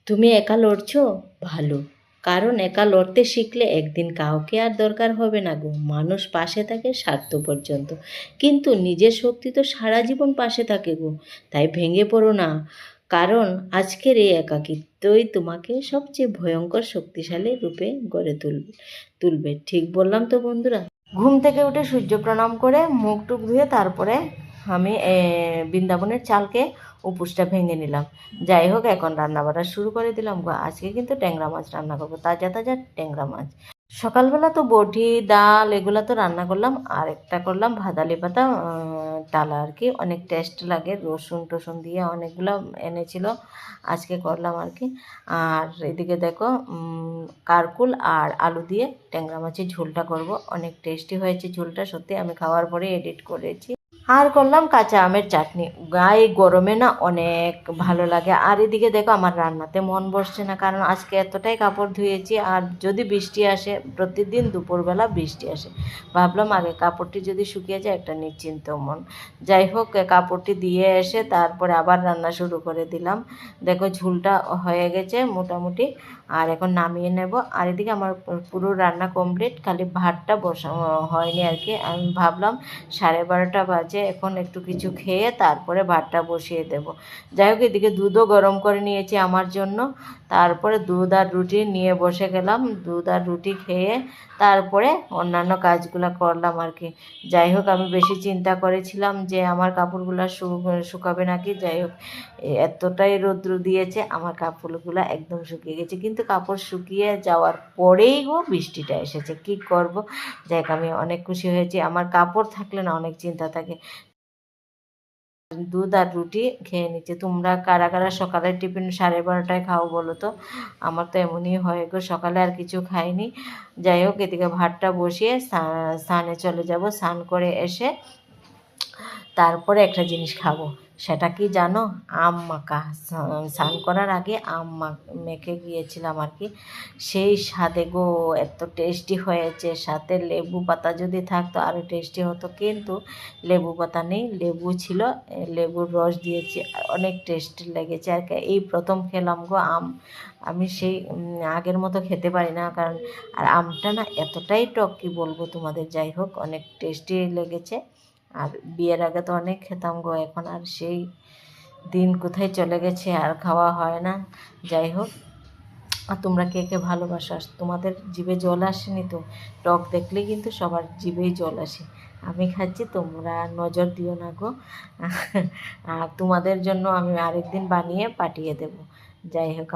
তুমি একা লড়ছো? ভালো। কারণ একা লড়তে শিখলে একদিন কাউকে আর দরকার হবে না গো। মানুষ পাশে থাকে স্বার্থ পর্যন্ত, কিন্তু নিজের শক্তি তো সারা জীবন পাশে থাকে গো। তাই ভেঙে পড়ো না, কারণ আজকের এই একাকিত্বই তোমাকে সবচেয়ে ভয়ঙ্কর শক্তিশালী রূপে গড়ে তুলবে। ঠিক বললাম তো বন্ধুরা? ঘুম থেকে উঠে সূর্য প্রণাম করে মুখ টুক ধুয়ে তারপরে আমি বৃন্দাবনের চালকে উপোসটা ভেঙে নিলাম। যাই হোক, এখন রান্না বান্না শুরু করে দিলাম গো। আজকে কিন্তু ট্যাংরা মাছ রান্না করবো, তাজা তাজা ট্যাংরা মাছ। সকালবেলা তো বটি ডাল এগুলো তো রান্না করলাম, আর একটা করলাম ভাদালি পাতা ডালা আর কি। অনেক টেস্ট লাগে, রসুন টসুন দিয়ে অনেকগুলো এনেছিল, আজকে করলাম আর কি। আর এদিকে দেখো কারকুল আর আলু দিয়ে ট্যাংরা মাছের ঝোলটা করব। অনেক টেস্টি হয়েছে ঝোলটা, সত্যি আমি খাওয়ার পরে এডিট করেছি। আর করলাম কাঁচা আমের চাটনি। গায়ে গরমে না অনেক ভালো লাগে। আর এদিকে দেখো আমার রান্নাতে মন বসছে না, কারণ আজকে এতটাই কাপড় ধুয়েছি। আর যদি বৃষ্টি আসে, প্রতিদিন দুপুরবেলা বৃষ্টি আসে, ভাবলাম আগে কাপড়টি যদি শুকিয়ে যায় একটা নিশ্চিন্ত মন। যাই হোক, কাপড়টি দিয়ে এসে তারপরে আবার রান্না শুরু করে দিলাম। দেখো ঝুলটা হয়ে গেছে মোটামুটি, আর এখন নামিয়ে নেব। আর এদিকে আমার পুরো রান্না কমপ্লিট, খালি ভাতটা বসা হয়নি আর কি। আমি ভাবলাম 12:30 বাজে, এখন একটু কিছু খেয়ে তারপরে ভাতটা বসিয়ে দেব। যাই হোক, এদিকে দুধও গরম করে নিয়েছি আমার জন্য। তারপরে দুধ আর রুটি নিয়ে বসে গেলাম। দুধ আর রুটি খেয়ে তারপরে অন্যান্য কাজগুলো করলাম আর কি। যাই হোক, আমি বেশি চিন্তা করেছিলাম যে আমার কাপড়গুলো শুকাবে নাকি। যাই হোক, এতটাই রৌদ্র দিয়েছে, আমার কাপড়গুলো একদম শুকিয়ে গেছে। কিন্তু কাপড় শুকিয়ে যাওয়ার পরেই বৃষ্টিটা এসেছে, কি করব। যাই হোক, আমি অনেক খুশি হয়েছি। আমার কাপড় থাকলে না অনেক চিন্তা থাকে। দুধ আর রুটি খেয়ে নিচ্ছে। তোমরা কারা কারা সকালের টিফিন 12:30টায় খাও বলো তো? আমার তো এমনই হয় গো, সকালে আর কিছু খাইনি। যাই হোক, এদিকে ভাতটা বসিয়ে স্নানে চলে যাব। স্নান করে এসে তারপরে একটা জিনিস খাবো। সেটা কি জানো? আম মাখা। স্নান করার আগে মেখে গিয়েছিলাম আর কি। সেই স্বাদে গো, এত টেস্টি হয়েছে। সাথে লেবু পাতা যদি থাকতো আরও টেস্টি হতো, কিন্তু লেবু পাতা নেই, লেবু ছিল, লেবুর রস দিয়েছি, আর অনেক টেস্টি লেগেছে আর কি। এই প্রথম খেলাম গো আম। আমি সেই আগের মতো খেতে পারি না, কারণ আর আমটা না এতটাই টক, কি বলবো তোমাদের। যাই হোক, অনেক টেস্টি লেগেছে। আর বিয়ের আগে তো অনেক খেতাম গো, এখন আর সেই দিন কোথায় চলে গেছে, আর খাওয়া হয় না। যাই হোক, আর তোমরা কে কে ভালোবাসো? তোমাদের জিভে জল আসেনি তো? টক দেখলেই কিন্তু সবার জিভেই জল আসে। আমি খাচ্ছি, তোমরা নজর দিও না গো। আর তোমাদের জন্য আমি আরেকদিন বানিয়ে পাঠিয়ে দেব। যাই হোক।